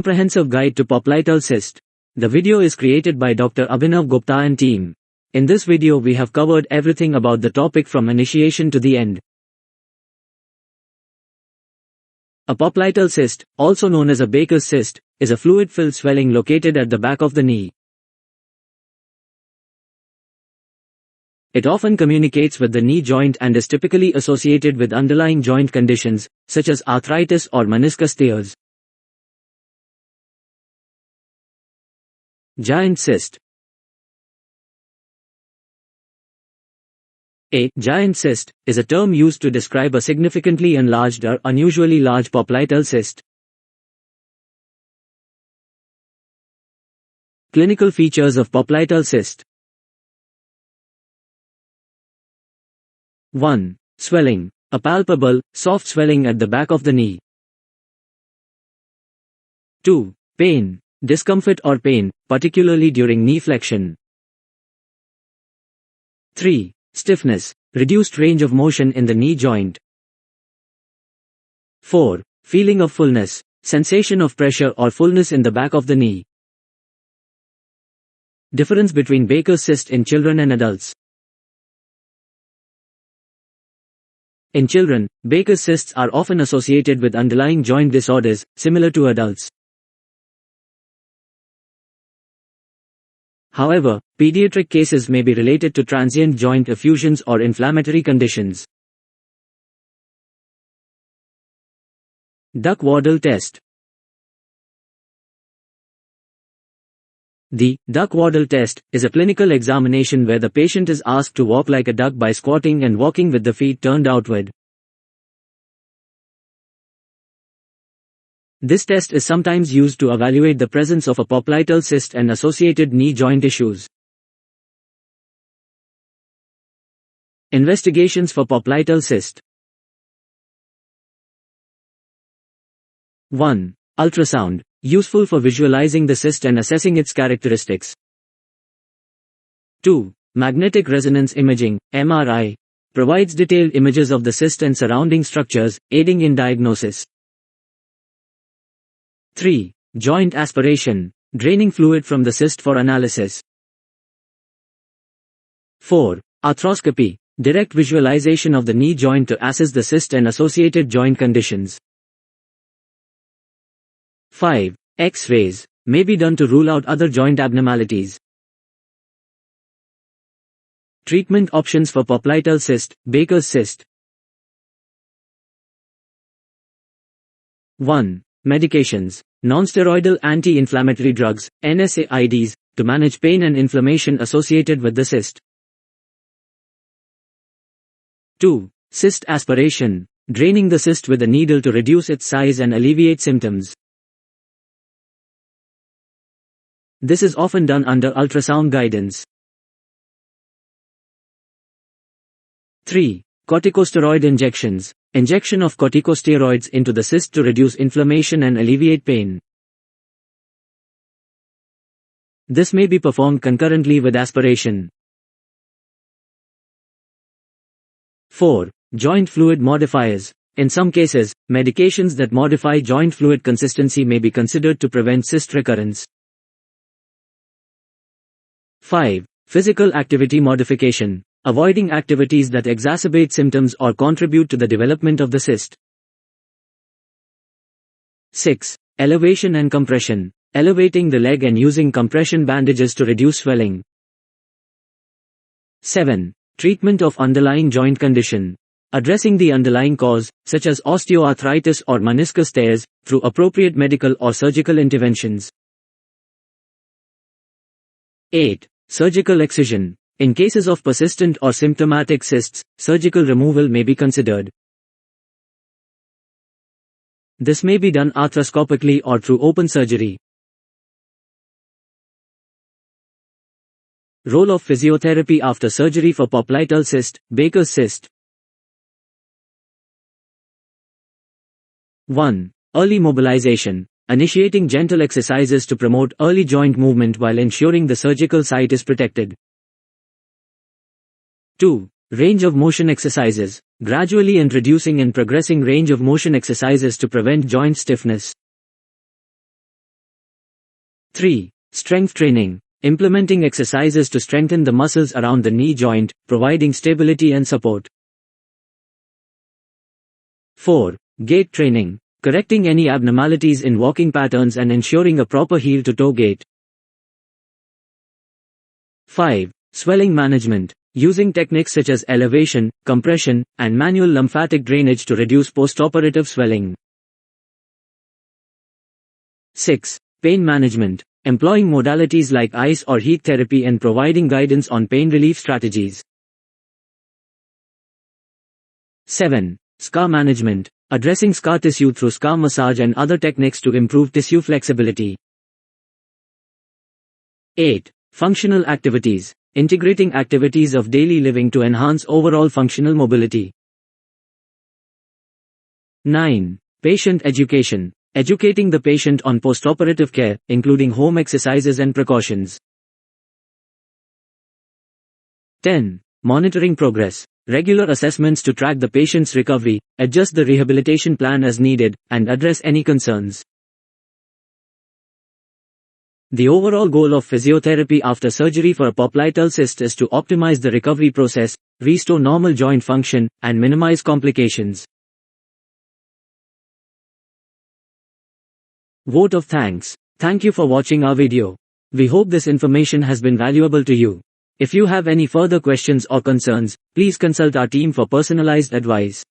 Comprehensive Guide to Popliteal Cyst. The video is created by Dr. Abhinav Gupta and team. In this video we have covered everything about the topic from initiation to the end. A popliteal cyst, also known as a Baker's cyst, is a fluid-filled swelling located at the back of the knee. It often communicates with the knee joint and is typically associated with underlying joint conditions, such as arthritis or meniscus tears. Giant cyst. A giant cyst is a term used to describe a significantly enlarged or unusually large popliteal cyst. Clinical features of popliteal cyst. 1. Swelling. A palpable, soft swelling at the back of the knee. 2. Pain. Discomfort or pain, particularly during knee flexion. 3. Stiffness. Reduced range of motion in the knee joint. 4. Feeling of fullness. Sensation of pressure or fullness in the back of the knee. Difference between Baker's cyst in children and adults. In children, Baker's cysts are often associated with underlying joint disorders, similar to adults. However, pediatric cases may be related to transient joint effusions or inflammatory conditions. Duck-Waddell test. The Duck-Waddell test is a clinical examination where the patient is asked to walk like a duck by squatting and walking with the feet turned outward. This test is sometimes used to evaluate the presence of a popliteal cyst and associated knee joint issues. Investigations for popliteal cyst. 1. Ultrasound. Useful for visualizing the cyst and assessing its characteristics. 2. Magnetic resonance imaging, MRI. Provides detailed images of the cyst and surrounding structures, aiding in diagnosis. 3. Joint aspiration. Draining fluid from the cyst for analysis. 4. Arthroscopy. Direct visualization of the knee joint to assess the cyst and associated joint conditions. 5. X-rays. May be done to rule out other joint abnormalities. Treatment options for popliteal cyst, Baker's cyst. 1. Medications. Non-steroidal anti-inflammatory drugs, NSAIDs, to manage pain and inflammation associated with the cyst. 2. Cyst aspiration. Draining the cyst with a needle to reduce its size and alleviate symptoms. This is often done under ultrasound guidance. 3. Corticosteroid injections. Injection of corticosteroids into the cyst to reduce inflammation and alleviate pain. This may be performed concurrently with aspiration. 4. Joint fluid modifiers. In some cases, medications that modify joint fluid consistency may be considered to prevent cyst recurrence. 5. Physical activity modification. Avoiding activities that exacerbate symptoms or contribute to the development of the cyst. 6. Elevation and compression. Elevating the leg and using compression bandages to reduce swelling. 7. Treatment of underlying joint condition. Addressing the underlying cause, such as osteoarthritis or meniscus tears, through appropriate medical or surgical interventions. 8. Surgical excision. In cases of persistent or symptomatic cysts, surgical removal may be considered. This may be done arthroscopically or through open surgery. Role of physiotherapy after surgery for popliteal cyst, Baker's cyst. 1. Early mobilization. Initiating gentle exercises to promote early joint movement while ensuring the surgical site is protected. 2. Range of motion exercises. Gradually introducing and progressing range of motion exercises to prevent joint stiffness. 3. Strength training. Implementing exercises to strengthen the muscles around the knee joint, providing stability and support. 4. Gait training. Correcting any abnormalities in walking patterns and ensuring a proper heel-to-toe gait. 5. Swelling management. Using techniques such as elevation, compression, and manual lymphatic drainage to reduce postoperative swelling. 6. Pain management. Employing modalities like ice or heat therapy and providing guidance on pain relief strategies. 7. Scar management. Addressing scar tissue through scar massage and other techniques to improve tissue flexibility. 8. Functional activities. Integrating activities of daily living to enhance overall functional mobility. 9. Patient education. Educating the patient on postoperative care, including home exercises and precautions. 10. Monitoring progress. Regular assessments to track the patient's recovery, adjust the rehabilitation plan as needed, and address any concerns. The overall goal of physiotherapy after surgery for a popliteal cyst is to optimize the recovery process, restore normal joint function, and minimize complications. Vote of thanks. Thank you for watching our video. We hope this information has been valuable to you. If you have any further questions or concerns, please consult our team for personalized advice.